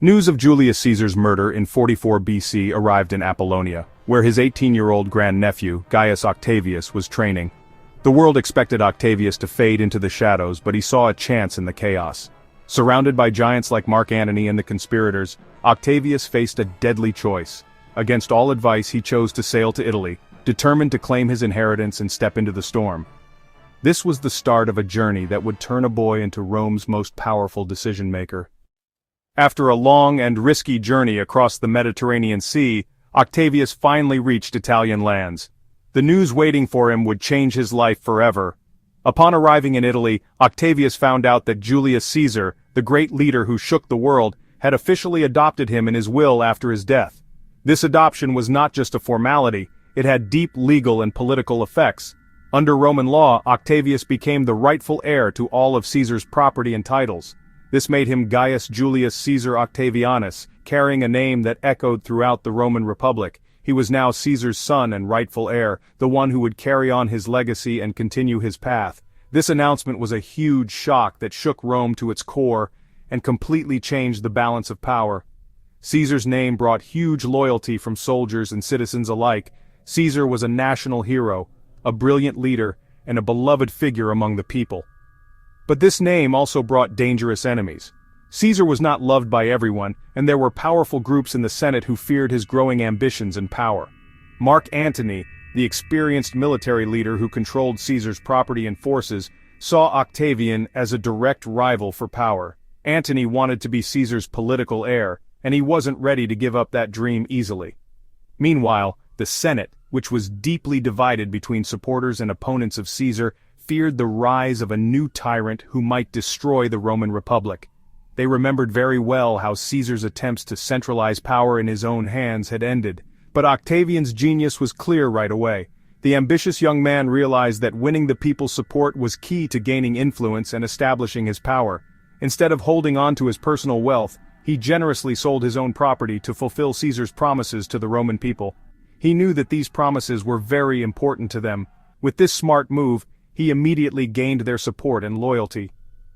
News of Julius Caesar's murder in 44 BC arrived in Apollonia, where his 18-year-old grandnephew, Gaius Octavius, was training. The world expected Octavius to fade into the shadows, but he saw a chance in the chaos. Surrounded by giants like Mark Antony and the conspirators, Octavius faced a deadly choice. Against all advice, he chose to sail to Italy, determined to claim his inheritance and step into the storm. This was the start of a journey that would turn a boy into Rome's most powerful decision-maker. After a long and risky journey across the Mediterranean Sea, Octavius finally reached Italian lands. The news waiting for him would change his life forever. Upon arriving in Italy, Octavius found out that Julius Caesar, the great leader who shook the world, had officially adopted him in his will after his death. This adoption was not just a formality, it had deep legal and political effects. Under Roman law, Octavius became the rightful heir to all of Caesar's property and titles. This made him Gaius Julius Caesar Octavianus, carrying a name that echoed throughout the Roman Republic. He was now Caesar's son and rightful heir, the one who would carry on his legacy and continue his path. This announcement was a huge shock that shook Rome to its core and completely changed the balance of power. Caesar's name brought huge loyalty from soldiers and citizens alike. Caesar was a national hero, a brilliant leader, and a beloved figure among the people. But this name also brought dangerous enemies. Caesar was not loved by everyone, and there were powerful groups in the Senate who feared his growing ambitions and power. Mark Antony, the experienced military leader who controlled Caesar's property and forces, saw Octavian as a direct rival for power. Antony wanted to be Caesar's political heir, and he wasn't ready to give up that dream easily. Meanwhile, the Senate, which was deeply divided between supporters and opponents of Caesar, feared the rise of a new tyrant who might destroy the Roman Republic. They remembered very well how Caesar's attempts to centralize power in his own hands had ended. But Octavian's genius was clear right away. The ambitious young man realized that winning the people's support was key to gaining influence and establishing his power. Instead of holding on to his personal wealth, he generously sold his own property to fulfill Caesar's promises to the Roman people. He knew that these promises were very important to them. With this smart move, he immediately gained their support and loyalty.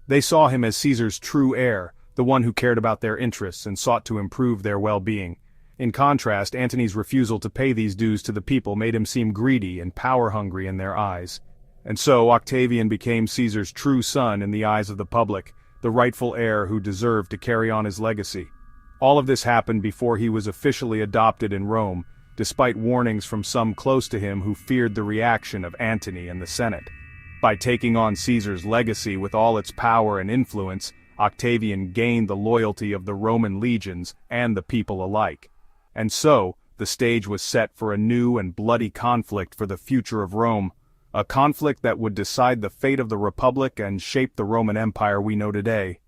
They saw him as Caesar's true heir, the one who cared about their interests and sought to improve their well-being. In contrast, Antony's refusal to pay these dues to the people made him seem greedy and power-hungry in their eyes. And so Octavian became Caesar's true son in the eyes of the public, the rightful heir who deserved to carry on his legacy. All of this happened before he was officially adopted in Rome, despite warnings from some close to him who feared the reaction of Antony and the Senate. By taking on Caesar's legacy with all its power and influence, Octavian gained the loyalty of the Roman legions and the people alike. And so, the stage was set for a new and bloody conflict for the future of Rome, a conflict that would decide the fate of the Republic and shape the Roman Empire we know today.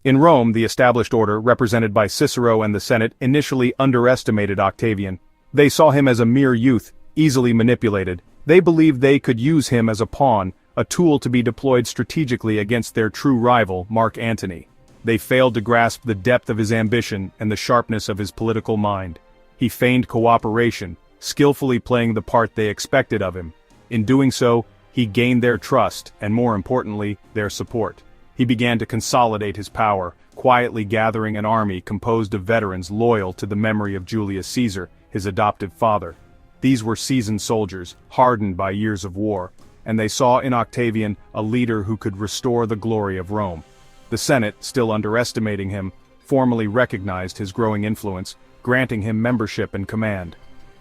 In Rome, the established order, represented by Cicero and the Senate, initially underestimated Octavian. They saw him as a mere youth, easily manipulated. They believed they could use him as a pawn, a tool to be deployed strategically against their true rival, Mark Antony. They failed to grasp the depth of his ambition and the sharpness of his political mind. He feigned cooperation, skillfully playing the part they expected of him. In doing so, he gained their trust and, more importantly, their support. He began to consolidate his power, quietly gathering an army composed of veterans loyal to the memory of Julius Caesar, his adoptive father. These were seasoned soldiers, hardened by years of war, and they saw in Octavian a leader who could restore the glory of Rome. The Senate, still underestimating him, formally recognized his growing influence, granting him membership and command.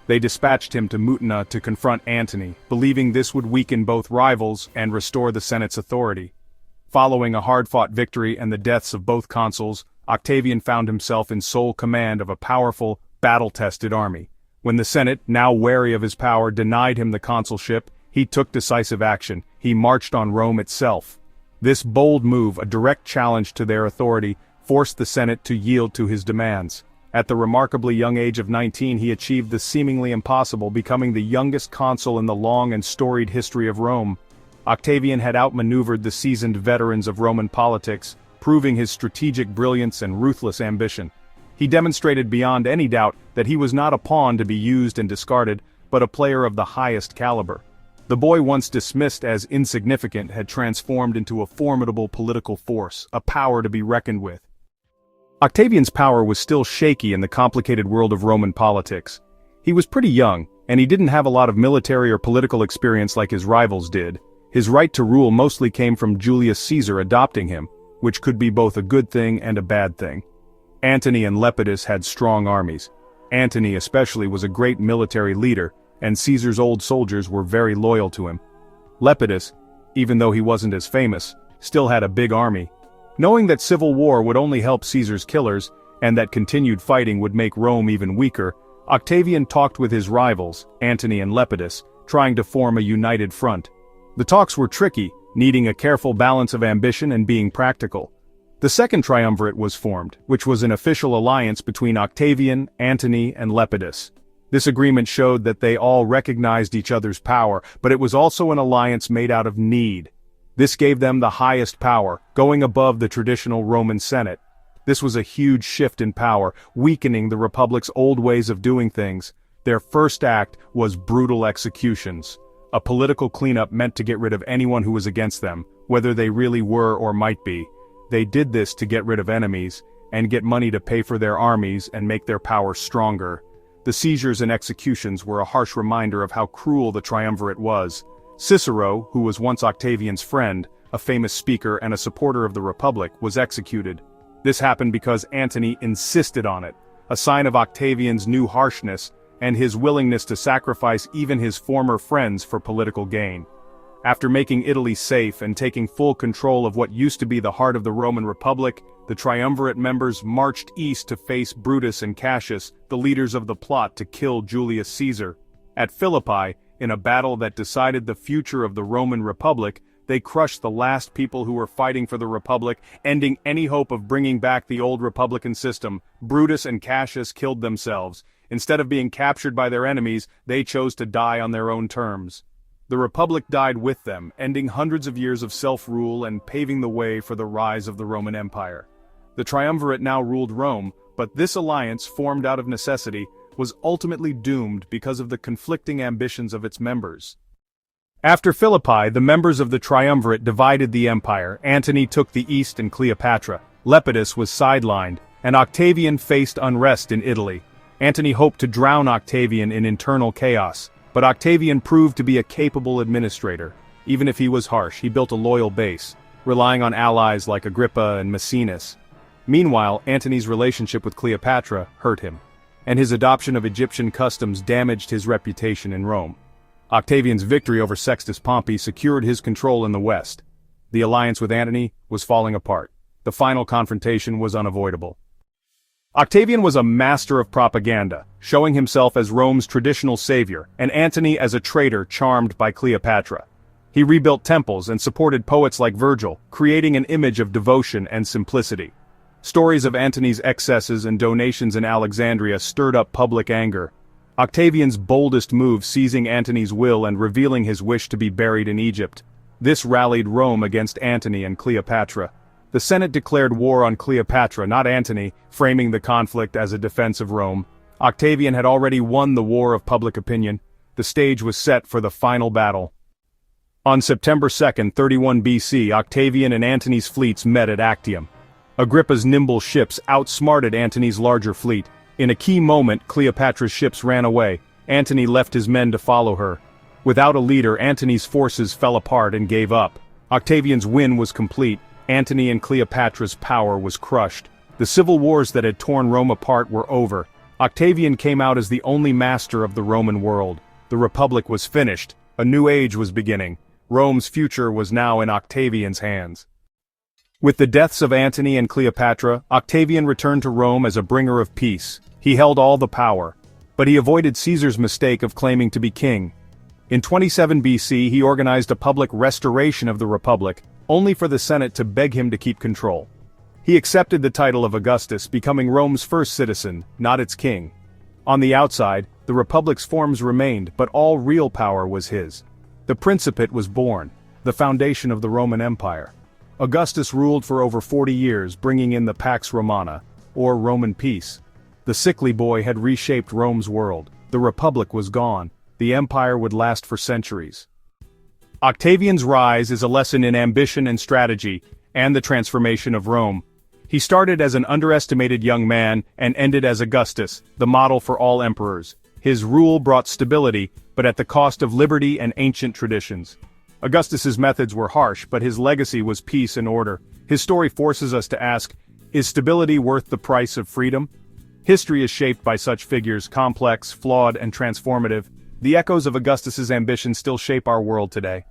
They dispatched him to Mutina to confront Antony, believing this would weaken both rivals and restore the Senate's authority. Following a hard-fought victory and the deaths of both consuls, Octavian found himself in sole command of a powerful, battle-tested army. When the Senate, now wary of his power, denied him the consulship, he took decisive action. He marched on Rome itself. This bold move, a direct challenge to their authority, forced the Senate to yield to his demands. At the remarkably young age of 19, he achieved the seemingly impossible, becoming the youngest consul in the long and storied history of Rome. Octavian had outmaneuvered the seasoned veterans of Roman politics, proving his strategic brilliance and ruthless ambition. He demonstrated beyond any doubt that he was not a pawn to be used and discarded, but a player of the highest caliber. The boy once dismissed as insignificant had transformed into a formidable political force, a power to be reckoned with. Octavian's power was still shaky in the complicated world of Roman politics. He was pretty young, and he didn't have a lot of military or political experience like his rivals did. His right to rule mostly came from Julius Caesar adopting him, which could be both a good thing and a bad thing. Antony and Lepidus had strong armies. Antony especially was a great military leader, and Caesar's old soldiers were very loyal to him. Lepidus, even though he wasn't as famous, still had a big army. Knowing that civil war would only help Caesar's killers, and that continued fighting would make Rome even weaker, Octavian talked with his rivals, Antony and Lepidus, trying to form a united front. The talks were tricky, needing a careful balance of ambition and being practical. The second triumvirate was formed, which was an official alliance between Octavian, Antony, and Lepidus. This agreement showed that they all recognized each other's power, but it was also an alliance made out of need. This gave them the highest power, going above the traditional Roman Senate. This was a huge shift in power, weakening the Republic's old ways of doing things. Their first act was brutal executions, a political cleanup meant to get rid of anyone who was against them, whether they really were or might be. They did this to get rid of enemies, and get money to pay for their armies and make their power stronger. The seizures and executions were a harsh reminder of how cruel the triumvirate was. Cicero, who was once Octavian's friend, a famous speaker and a supporter of the Republic, was executed. This happened because Antony insisted on it, a sign of Octavian's new harshness and his willingness to sacrifice even his former friends for political gain. After making Italy safe and taking full control of what used to be the heart of the Roman Republic, the triumvirate members marched east to face Brutus and Cassius, the leaders of the plot to kill Julius Caesar. At Philippi, in a battle that decided the future of the Roman Republic, they crushed the last people who were fighting for the Republic, ending any hope of bringing back the old Republican system. Brutus and Cassius killed themselves. Instead of being captured by their enemies, they chose to die on their own terms. The Republic died with them, ending hundreds of years of self-rule and paving the way for the rise of the Roman Empire. The triumvirate now ruled Rome, but this alliance, formed out of necessity, was ultimately doomed because of the conflicting ambitions of its members. After Philippi, the members of the triumvirate divided the empire. Antony took the east and Cleopatra. Lepidus was sidelined, and Octavian faced unrest in Italy. Antony hoped to drown Octavian in internal chaos, but Octavian proved to be a capable administrator. Even if he was harsh, he built a loyal base, relying on allies like Agrippa and Maecenas. Meanwhile, Antony's relationship with Cleopatra hurt him, and his adoption of Egyptian customs damaged his reputation in Rome. Octavian's victory over Sextus Pompey secured his control in the West. The alliance with Antony was falling apart. The final confrontation was unavoidable. Octavian was a master of propaganda, showing himself as Rome's traditional savior, and Antony as a traitor charmed by Cleopatra. He rebuilt temples and supported poets like Virgil, creating an image of devotion and simplicity. Stories of Antony's excesses and donations in Alexandria stirred up public anger. Octavian's boldest move, seizing Antony's will and revealing his wish to be buried in Egypt. This rallied Rome against Antony and Cleopatra. The Senate declared war on Cleopatra, not Antony, framing the conflict as a defense of Rome. Octavian had already won the war of public opinion. The stage was set for the final battle. On September 2, 31 BC, Octavian and Antony's fleets met at Actium. Agrippa's nimble ships outsmarted Antony's larger fleet. In a key moment, Cleopatra's ships ran away. Antony left his men to follow her. Without a leader, Antony's forces fell apart and gave up. Octavian's win was complete. Antony and Cleopatra's power was crushed. The civil wars that had torn Rome apart were over. Octavian came out as the only master of the Roman world. The Republic was finished. A new age was beginning. Rome's future was now in Octavian's hands. With the deaths of Antony and Cleopatra, Octavian returned to Rome as a bringer of peace. He held all the power. But he avoided Caesar's mistake of claiming to be king. In 27 BC, he organized a public restoration of the Republic, only for the Senate to beg him to keep control. He accepted the title of Augustus, becoming Rome's first citizen, not its king. On the outside, the Republic's forms remained, but all real power was his. The Principate was born, the foundation of the Roman Empire. Augustus ruled for over 40 years, bringing in the Pax Romana, or Roman peace. The sickly boy had reshaped Rome's world. The Republic was gone. The empire would last for centuries. Octavian's rise is a lesson in ambition and strategy, and the transformation of Rome. He started as an underestimated young man and ended as Augustus, the model for all emperors. His rule brought stability, but at the cost of liberty and ancient traditions. Augustus's methods were harsh, but his legacy was peace and order. His story forces us to ask, is stability worth the price of freedom? History is shaped by such figures, complex, flawed, and transformative. The echoes of Augustus's ambition still shape our world today.